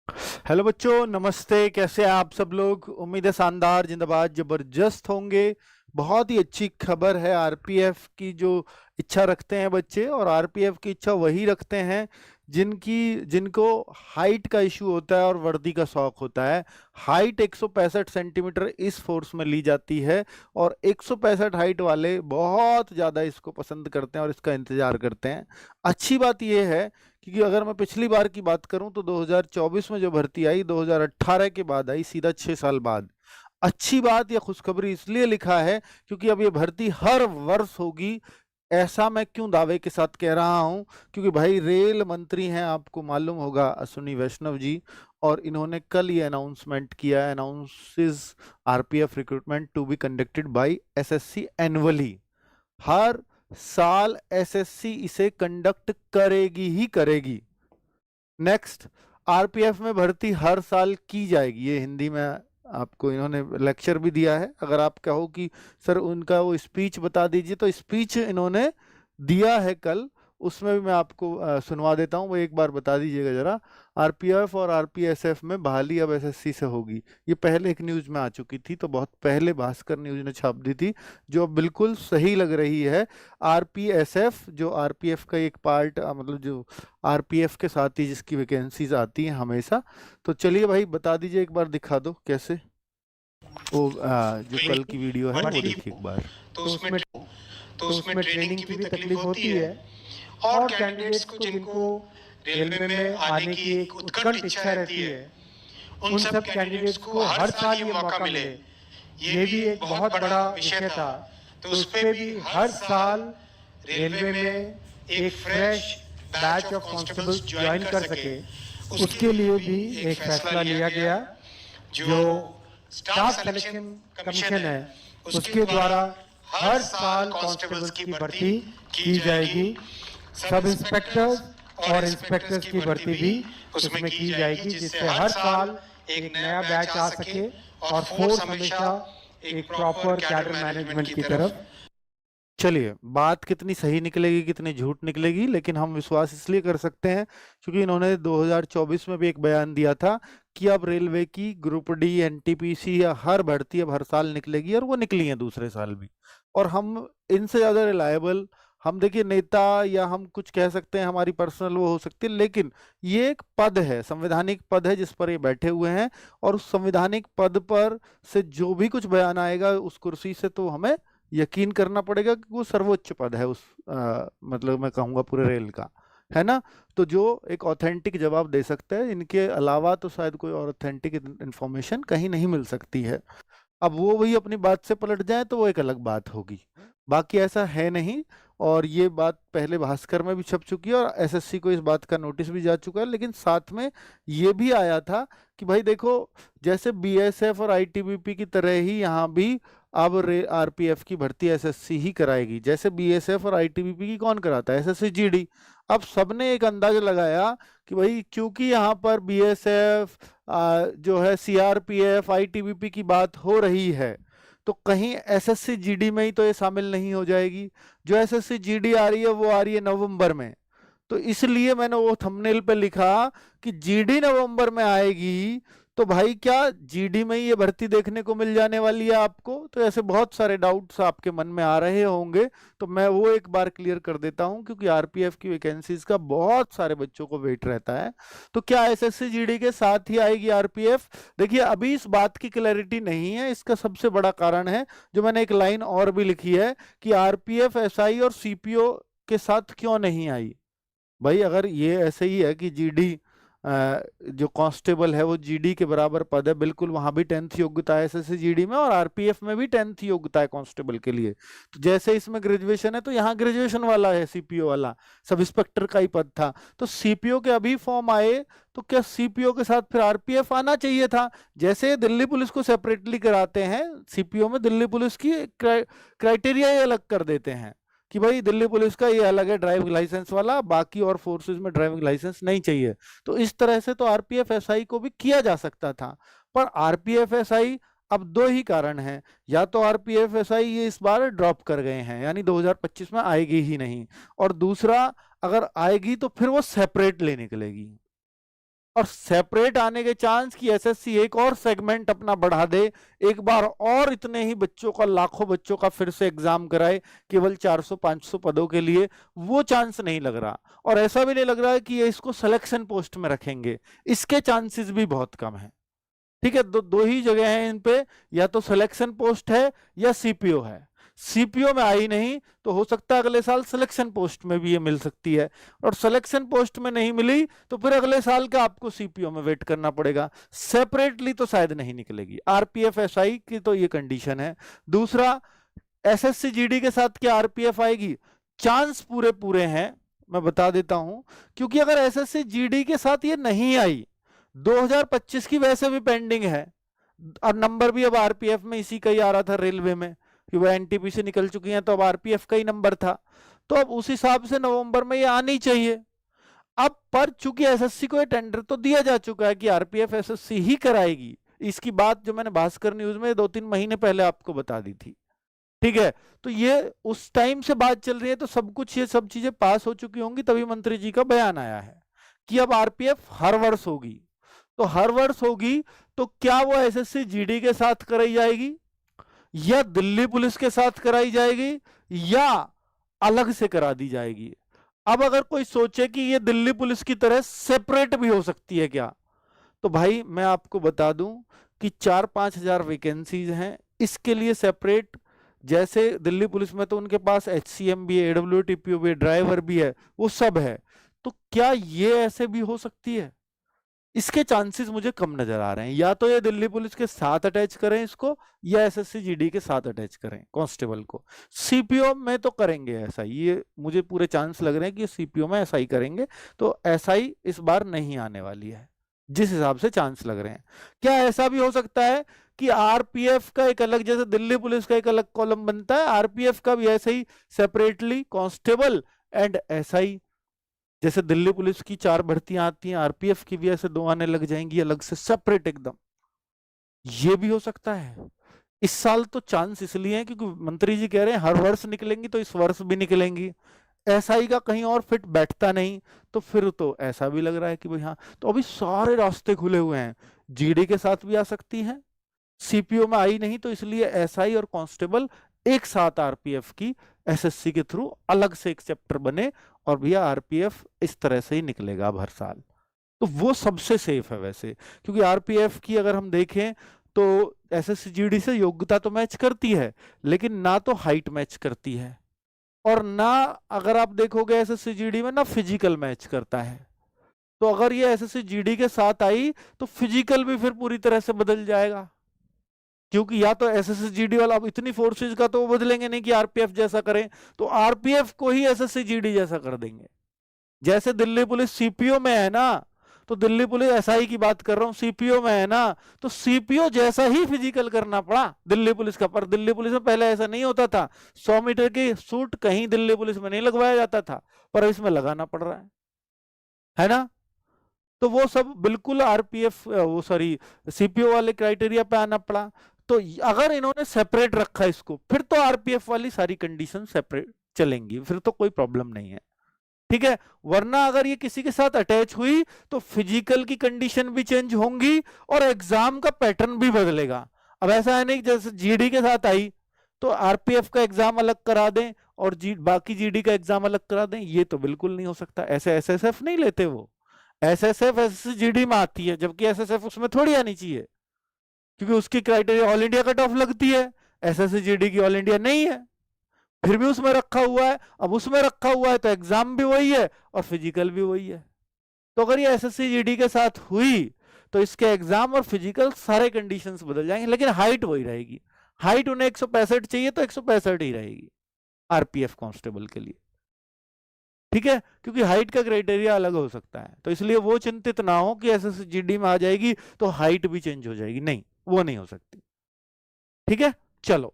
Hello बच्चों, नमस्ते। कैसे हैं आप सब लोग? उम्मीद है शानदार, जिंदाबाद, जबरदस्त होंगे। बहुत ही अच्छी खबर है। आरपीएफ की जो इच्छा रखते हैं बच्चे, और आरपीएफ की इच्छा वही रखते हैं जिनको हाइट का इशू होता है और वर्दी का शौक होता है। हाइट 165 सेंटीमीटर इस फोर्स में ली जाती है, और 165 हाइट वाले बहुत ज़्यादा इसको पसंद करते हैं और इसका इंतजार करते हैं। अच्छी बात यह है, क्योंकि अगर मैं पिछली बार की बात करूं तो 2024 में जो भर्ती आई 2018 के बाद आई, सीधा 6 साल बाद। अच्छी बात या खुशखबरी इसलिए लिखा है क्योंकि अब ये भर्ती हर वर्ष होगी। ऐसा मैं क्यों दावे के साथ कह रहा हूं? क्योंकि भाई रेल मंत्री हैं, आपको मालूम होगा, अश्विनी वैष्णव जी। और इन्होंने कल ये अनाउंसमेंट किया, announces RPF recruitment to be conducted by SSC annually. हर साल एसएससी इसे कंडक्ट करेगी ही करेगी। नेक्स्ट, आरपीएफ में भर्ती हर साल की जाएगी। ये हिंदी में आपको इन्होंने लेक्चर भी दिया है। अगर आप कहो कि सर उनका वो स्पीच बता दीजिए, तो स्पीच इन्होंने दिया है कल, उसमें भी मैं आपको सुनवा देता हूँ। वो एक बार बता दीजिएगा जरा। आरपीएफ और आरपीएसएफ में बहाली अब एसएससी से होगी। ये पहले एक न्यूज में आ चुकी थी, तो बहुत पहले भास्कर न्यूज ने छाप दी थी, जो अब बिल्कुल सही लग रही है। आरपीएसएफ जो आरपीएफ का एक पार्ट, मतलब जो आरपीएफ के साथ ही जिसकी वैकेंसीज आती हैं हमेशा। तो चलिए भाई, बता दीजिए, एक बार दिखा दो कैसे। वो जो कल की वीडियो है वो देखिए एक बार। तो उसमें ट्रेनिंग की भी तकलीफ होती है। और कैंडिडेट्स को जिनको रेलवे में आने की एक उत्कट इच्छा रहती है, उन सब कैंडिडेट्स को हर साल ये मौका मिले, ये भी एक बहुत बड़ा विषय था। तो उस पे भी हर साल रेलवे में एक fresh batch of constables join कर सके, उसके लिए भी एक फैसला लिया गया। जो स्टाफ सिलेक्शन कमीशन है, उसके द्वारा हर साल कांस्टेबल्स की भर्ती की जाएगी। सब इंस्पेक्टर्स और इंस्पेक्टर्स की भर्ती भी उसमें की जाएगी, जिससे हर साल एक नया बैच आ सके और फोर्स हमेशा एक प्रॉपर कैडर मैनेजमेंट की तरफ। चलिए, बात कितनी सही निकलेगी कितनी झूठ निकलेगी, लेकिन हम विश्वास इसलिए कर सकते हैं क्योंकि इन्होंने 2024 में भी एक बयान दिया था कि अब रेलवे की ग्रुप डी, एनटीपीसी या हर भर्ती अब हर साल निकलेगी, और वो निकली है दूसरे साल भी। और हम इनसे ज़्यादा रिलायबल, हम देखिए नेता, या हम कुछ कह सकते हैं हमारी पर्सनल वो हो सकती है, लेकिन ये एक पद है, संवैधानिक पद है जिस पर ये बैठे हुए हैं। और उस संवैधानिक पद पर से जो भी कुछ बयान आएगा उस कुर्सी से, तो हमें यकीन करना पड़ेगा कि वो सर्वोच्च पद है उस मतलब मैं कहूँगा पूरे रेल का, है ना। तो जो एक ऑथेंटिक जवाब दे सकता है, इनके अलावा तो शायद कोई और ऑथेंटिक इंफॉर्मेशन कहीं नहीं मिल सकती है। अब वो वही अपनी बात से पलट जाए तो वो एक अलग बात होगी, बाकी ऐसा है नहीं। और ये बात पहले भास्कर में भी छप चुकी है, और एसएससी को इस बात का नोटिस भी जा चुका है। लेकिन साथ में ये भी आया था कि भाई देखो, जैसे बीएसएफ और आईटीबीपी की तरह ही यहाँ भी अब आरपीएफ की भर्ती एसएससी ही कराएगी। जैसे बीएसएफ और आईटीबीपी की कौन कराता है? SSC GD. अब सबने एक अंदाजा लगाया कि भाई क्योंकि यहाँ पर बीएसएफ जो है, सीआरपीएफ, आईटीबीपी की बात हो रही है, तो कहीं एसएससी जीडी में ही तो ये शामिल नहीं हो जाएगी। जो एसएससी जीडी आ रही है वो आ रही है नवंबर में। तो इसलिए मैंने वो थंबनेल पे लिखा कि जीडी नवंबर में आएगी, तो भाई क्या जीडी में ही ये भर्ती देखने को मिल जाने वाली है आपको? तो ऐसे बहुत सारे डाउट्स आपके मन में आ रहे होंगे, तो मैं वो एक बार क्लियर कर देता हूं, क्योंकि आरपीएफ की वैकेंसीज का बहुत सारे बच्चों को वेट रहता है। तो क्या एसएससी जीडी के साथ ही आएगी आरपीएफ? देखिए, अभी इस बात की क्लैरिटी नहीं है। इसका सबसे बड़ा कारण है, जो मैंने एक लाइन और भी लिखी है, कि आरपीएफ एसआई और सीपीओ के साथ क्यों नहीं आई। भाई अगर ये ऐसे ही है कि जीडी, जो कांस्टेबल है वो जीडी के बराबर पद है, बिल्कुल वहां भी 10th योग्यता है एसएससी जीडी में, और आरपीएफ में भी 10th योग्यता है कांस्टेबल के लिए। तो जैसे इसमें ग्रेजुएशन है, तो यहाँ ग्रेजुएशन वाला है सीपीओ वाला, सब इंस्पेक्टर का ही पद था। तो सीपीओ के अभी फॉर्म आए, तो क्या सीपीओ के साथ फिर आरपीएफ आना चाहिए था? जैसे दिल्ली पुलिस को सेपरेटली कराते हैं, सीपीओ में दिल्ली पुलिस की क्राइटेरिया ही अलग कर देते हैं कि भाई दिल्ली पुलिस का ये अलग है ड्राइविंग लाइसेंस वाला, बाकी और फोर्सेस में ड्राइविंग लाइसेंस नहीं चाहिए। तो इस तरह से तो आरपीएफ एसआई को भी किया जा सकता था। पर आरपीएफ एसआई, अब दो ही कारण हैं, या तो आरपीएफ एसआई ये इस बार ड्रॉप कर गए हैं, यानी 2025 में आएगी ही नहीं, और दूसरा, अगर आएगी तो फिर वो सेपरेटली निकलेगी। और सेपरेट आने के चांस कि एसएससी एक और सेगमेंट अपना बढ़ा दे, एक बार और इतने ही बच्चों का, लाखों बच्चों का फिर से एग्जाम कराए केवल 400-500 पदों के लिए, वो चांस नहीं लग रहा। और ऐसा भी नहीं लग रहा है कि ये इसको सिलेक्शन पोस्ट में रखेंगे, इसके चांसेस भी बहुत कम है। ठीक है, दो ही जगह है इन पे, या तो सिलेक्शन पोस्ट है या सीपीओ है। सीपीओ में आई नहीं तो हो सकता है अगले साल सिलेक्शन पोस्ट में भी ये मिल सकती है, और सिलेक्शन पोस्ट में नहीं मिली तो फिर अगले साल का आपको सीपीओ में वेट करना पड़ेगा। सेपरेटली तो शायद नहीं निकलेगी। आरपीएफ एसआई की तो ये कंडीशन है। दूसरा, एसएससी जीडी के साथ क्या आरपीएफ आएगी? चांस पूरे पूरे हैं, मैं बता देता हूं, क्योंकि अगर एसएससी जीडी के साथ ये नहीं आई, 2025 की वैसे भी पेंडिंग है, और नंबर भी अब आरपीएफ में इसी का ही आ रहा था रेलवे में, कि वह एनटीपी से निकल चुकी हैं, तो अब आरपीएफ का ही नंबर था, तो अब उस हिसाब से नवंबर में ये आनी चाहिए। अब पर चूंकि एसएससी को ये टेंडर तो दिया जा चुका है कि आरपीएफ एसएससी ही कराएगी, इसकी बात जो मैंने भास्कर न्यूज में 2-3 महीने पहले आपको बता दी थी। ठीक है, तो ये उस टाइम से बात चल रही है, तो सब कुछ, ये सब चीजें पास हो चुकी होंगी, तभी मंत्री जी का बयान आया है कि अब आरपीएफ हर वर्ष होगी। तो हर वर्ष होगी तो क्या वो एसएससी जीडी के साथ कराई जाएगी, या दिल्ली पुलिस के साथ कराई जाएगी, या अलग से करा दी जाएगी? अब अगर कोई सोचे कि ये दिल्ली पुलिस की तरह सेपरेट भी हो सकती है क्या, तो भाई मैं आपको बता दूं कि 4-5 हजार वैकेंसीज हैं इसके लिए सेपरेट। जैसे दिल्ली पुलिस में तो उनके पास एचसीएम भी है, एडब्ल्यूटीपीओ भी है, ड्राइवर भी है, वो सब है, तो क्या ये ऐसे भी हो सकती है? इसके चांसेस मुझे कम नजर आ रहे हैं। या तो ये दिल्ली पुलिस के साथ अटैच करें इसको, या एसएससी जीडी के साथ अटैच करें कांस्टेबल को। सीपीओ में तो करेंगे ऐसा, ये मुझे पूरे चांस लग रहे हैं कि सीपीओ में ऐसा ही करेंगे, तो एसआई इस बार नहीं आने वाली है जिस हिसाब से चांस लग रहे हैं। क्या ऐसा भी हो सकता है कि आरपीएफ का एक अलग, जैसे दिल्ली पुलिस का एक अलग कॉलम बनता है, आरपीएफ का भी ऐसे ही सेपरेटली कांस्टेबल एंड एसआई, जैसे दिल्ली पुलिस की 4 भर्तियां आती हैं, आरपीएफ की भी ऐसे 2 आने लग जाएंगी अलग से सेपरेट एकदम। ये भी हो सकता है। इस साल तो चांस इसलिए है क्योंकि मंत्री जी कह रहे हैं हर वर्ष निकलेंगी, तो इस वर्ष भी निकलेंगी। एसआई का कहीं और फिट बैठता नहीं, तो फिर तो ऐसा भी लग रहा है कि भाई हाँ, तो अभी सारे रास्ते खुले हुए हैं। जीडी के साथ भी आ सकती है, सीपीओ में आई नहीं तो इसलिए एसआई और कांस्टेबल एक साथ आरपीएफ की एसएससी के थ्रू अलग से एक चैप्टर बने, और भैया आरपीएफ इस तरह से ही निकलेगा अब हर साल। तो वो सबसे सेफ है वैसे, क्योंकि आरपीएफ की अगर हम देखें तो एसएससी जीडी से योग्यता तो मैच करती है, लेकिन ना तो हाइट मैच करती है, और ना, अगर आप देखोगे एसएससी जीडी में ना फिजिकल मैच करता है। तो अगर ये एसएससी जीडी के साथ आई तो फिजिकल भी फिर पूरी तरह से बदल जाएगा, क्योंकि या तो एसएससी जीडी वाला, अब इतनी फोर्सेज का तो वो बदलेंगे नहीं कि आरपीएफ जैसा करें, तो आरपीएफ को ही एसएससी जीडी जैसा कर देंगे। जैसे दिल्ली पुलिस सीपीओ में है ना, तो दिल्ली पुलिस एसआई की बात कर रहा हूं, सीपीओ में है ना, तो सीपीओ जैसा ही फिजिकल करना पड़ा दिल्ली पुलिस का। पर दिल्ली पुलिस में पहले ऐसा नहीं होता था, 100 मीटर की सूट कहीं दिल्ली पुलिस में नहीं लगवाया जाता था, पर इसमें लगाना पड़ रहा है ना। तो वो सब बिल्कुल आरपीएफ, वो सॉरी, सीपीओ वाले क्राइटेरिया पे आना पड़ा। तो अगर इन्होंने सेपरेट रखा इसको, फिर तो आरपीएफ वाली सारी कंडीशन सेपरेट चलेंगी, फिर तो कोई प्रॉब्लम नहीं है। ठीक है, वरना अगर ये किसी के साथ अटैच हुई तो फिजिकल की कंडीशन भी चेंज होंगी और एग्जाम का पैटर्न भी बदलेगा। अब ऐसा है नहीं जैसे जीडी के साथ आई तो आरपीएफ का एग्जाम अलग करा दें और बाकी जीडी का एग्जाम अलग करा दें, ये तो बिल्कुल नहीं हो सकता। ऐसे एसएसएफ नहीं लेते वो, एसएसएफ जीडी में आती है, जबकि एसएसएफ उसमें थोड़ी आनी चाहिए, क्योंकि उसकी criteria all India cut off लगती है, एसएससी जीडी की ऑल इंडिया नहीं है, फिर भी उसमें रखा हुआ है। अब उसमें रखा हुआ है तो एग्जाम भी वही है और फिजिकल भी वही है। तो अगर ये एसएससी जीडी के साथ हुई तो इसके एग्जाम और फिजिकल सारे कंडीशंस बदल जाएंगे, लेकिन हाइट वही रहेगी। हाइट उन्हें 165 चाहिए तो 165 ही रहेगी आरपीएफ कांस्टेबल के लिए। ठीक है, क्योंकि हाइट का क्राइटेरिया अलग हो सकता है, तो इसलिए वो चिंतित ना हो कि एसएससी जीडी में आ जाएगी तो हाइट भी चेंज हो जाएगी, नहीं, वो नहीं हो सकती। ठीक है, चलो,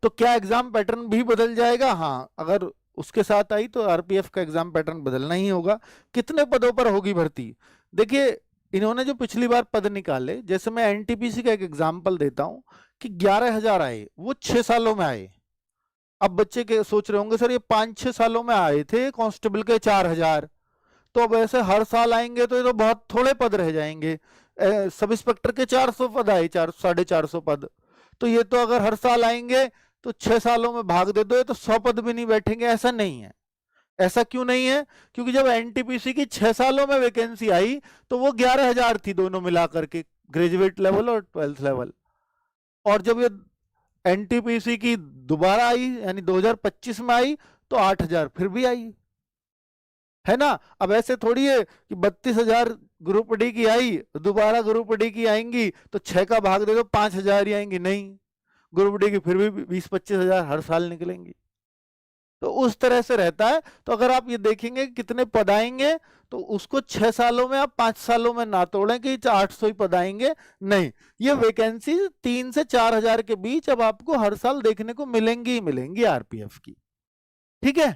तो क्या एग्जाम पैटर्न भी बदल जाएगा? हाँ, अगर उसके साथ आई तो आरपीएफ का एग्जाम पैटर्न बदलना ही होगा। कितने पदों पर होगी भर्ती? देखिए, इन्होंने जो पिछली बार पद निकाले, जैसे मैं एनटीपीसी का एक एग्जाम्पल देता हूं कि 11,000 आए, वो 6 सालों में आए। अब बच्चे के सोच रहे होंगे सर ये 5-6 सालों में आए थे कांस्टेबल के 4,000, तो अब ऐसे हर साल आएंगे तो ये तो बहुत थोड़े पद रह जाएंगे। सब इंस्पेक्टर के 400 पद आए, 450 पद, तो ये तो अगर हर साल आएंगे तो 6 सालों में भाग दे दो, ये तो 100 पद भी नहीं बैठेंगे। ऐसा नहीं है। ऐसा क्यों नहीं है? क्योंकि जब एनटीपीसी की 6 सालों में वैकेंसी आई तो वो 11,000 थी, दोनों मिलाकर के, ग्रेजुएट लेवल और 12th लेवल। और जब ये एनटीपीसी की दोबारा आई यानी 2025 में आई तो 8,000 फिर भी आई, है ना। अब ऐसे थोड़ी है कि 32,000 ग्रुप डी की आई, दोबारा ग्रुप डी की आएंगी तो 6 का भाग दे दो 5,000 ही आएंगी। नहीं, ग्रुप डी की फिर भी 20-25,000 हर साल निकलेंगी। तो उस तरह से रहता है। तो अगर आप ये देखेंगे कितने पद आएंगे तो उसको 6 सालों में आप 5 सालों में ना तोड़ें कि 800 ही पद आएंगे। नहीं, ये वैकेंसी 3 से 4,000 के बीच अब आपको हर साल देखने को मिलेंगी ही मिलेंगी आरपीएफ की। ठीक है,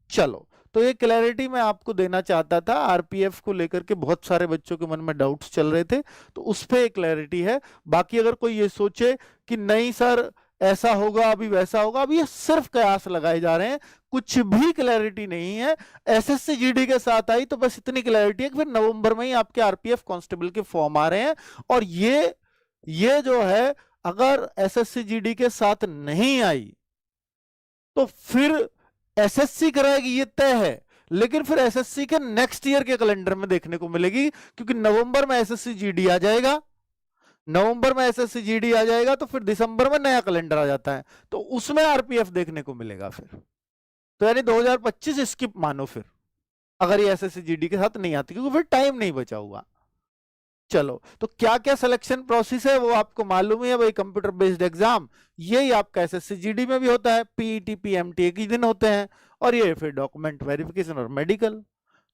चलो, तो ये क्लैरिटी मैं आपको देना चाहता था। आरपीएफ को लेकर के बहुत सारे बच्चों के मन में डाउट्स चल रहे थे, तो उस पे एक क्लैरिटी है। बाकी अगर कोई ये सोचे कि नहीं सर ऐसा होगा अभी वैसा होगा, अभी ये सिर्फ कयास लगाए जा रहे हैं, कुछ भी क्लैरिटी नहीं है। एसएससी जीडी के साथ आई तो बस इतनी क्लैरिटी है कि फिर नवंबर में ही आपके आरपीएफ कांस्टेबल के फॉर्म आ रहे हैं। और ये जो है अगर एसएससी जीडी के साथ नहीं आई तो फिर एसएससी कराएगी, ये तय है। लेकिन फिर एसएससी के नेक्स्ट ईयर के कैलेंडर में देखने को मिलेगी, क्योंकि नवंबर में एसएससी जीडी आ जाएगा, नवंबर में एसएससी जीडी आ जाएगा तो फिर दिसंबर में नया कैलेंडर आ जाता है, तो उसमें आरपीएफ देखने को मिलेगा फिर। तो यानी 2025 स्किप मानो फिर, अगर ये एसएससी जीडी के साथ नहीं आती, क्योंकि फिर टाइम नहीं बचा हुआ। चलो, तो क्या क्या सिलेक्शन प्रोसेस है वो आपको मालूम ही है भाई। कंप्यूटर बेस्ड एग्जाम यही आपका एसएससी जीडी में भी होता है, पीईटी पीएमटी एक ही दिन होते हैं, और ये फिर डॉक्यूमेंट वेरिफिकेशन और मेडिकल।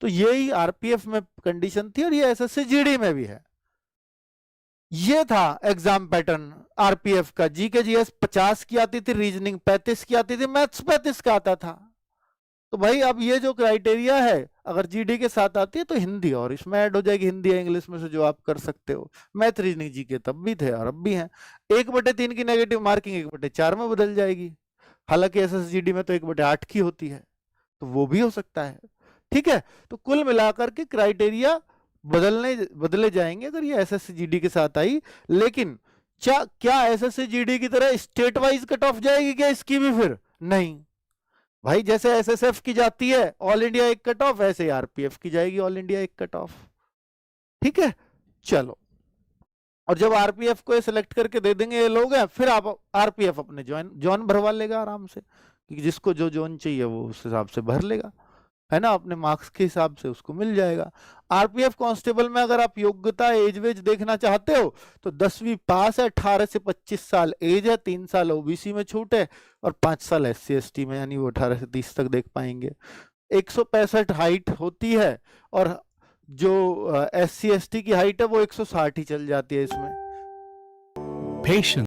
तो यही आरपीएफ में कंडीशन थी और ये एसएससी जीडी में भी है। ये था एग्जाम पैटर्न आरपीएफ का। जीके जीएस 50 की आती थी, रीजनिंग 35 की आती थी, मैथ्स 35 का आता था। तो भाई अब ये जो क्राइटेरिया है अगर जीडी के साथ आती है तो हिंदी और इसमें ऐड हो जाएगी, हिंदी या इंग्लिश में से जो आप कर सकते हो। मैथ रीजनिंग जीके तब भी थे और अब भी हैं। 1/3 की नेगेटिव मार्किंग 1/4 में बदल जाएगी। हालांकि एसएसजीडी में तो 1/8 की होती है, तो वो भी हो सकता है। ठीक है, तो कुल मिलाकर के क्राइटेरिया बदले जाएंगे अगर ये एसएसजीडी के साथ आई। लेकिन क्या एसएसजीडी की तरह स्टेट वाइज कट ऑफ जाएगी क्या इसकी भी? फिर नहीं भाई, जैसे एसएसएफ की जाती है ऑल इंडिया एक कट ऑफ, ऐसे आरपीएफ की जाएगी ऑल इंडिया एक कट ऑफ। ठीक है, चलो, और जब आरपीएफ को सिलेक्ट करके दे देंगे ये लोग हैं, फिर आप आरपीएफ अपने जोन भरवा लेगा आराम से, कि जिसको जो जोन चाहिए वो उस हिसाब से भर लेगा, है ना, अपने मार्क्स के हिसाब से उसको मिल जाएगा। आरपीएफ कांस्टेबल में अगर आप योग्यता एज वेज देखना चाहते हो तो 10वीं पास है, 18 से 25 साल एज है, 3 साल ओबीसी में छूट है और 5 साल एससी एसटी में, यानी वो 18 से 30 तक देख पाएंगे। 165 हाइट होती है और जो एससी एसटी की हाइट है वो 160 ही चल जाती है इसमें। Patient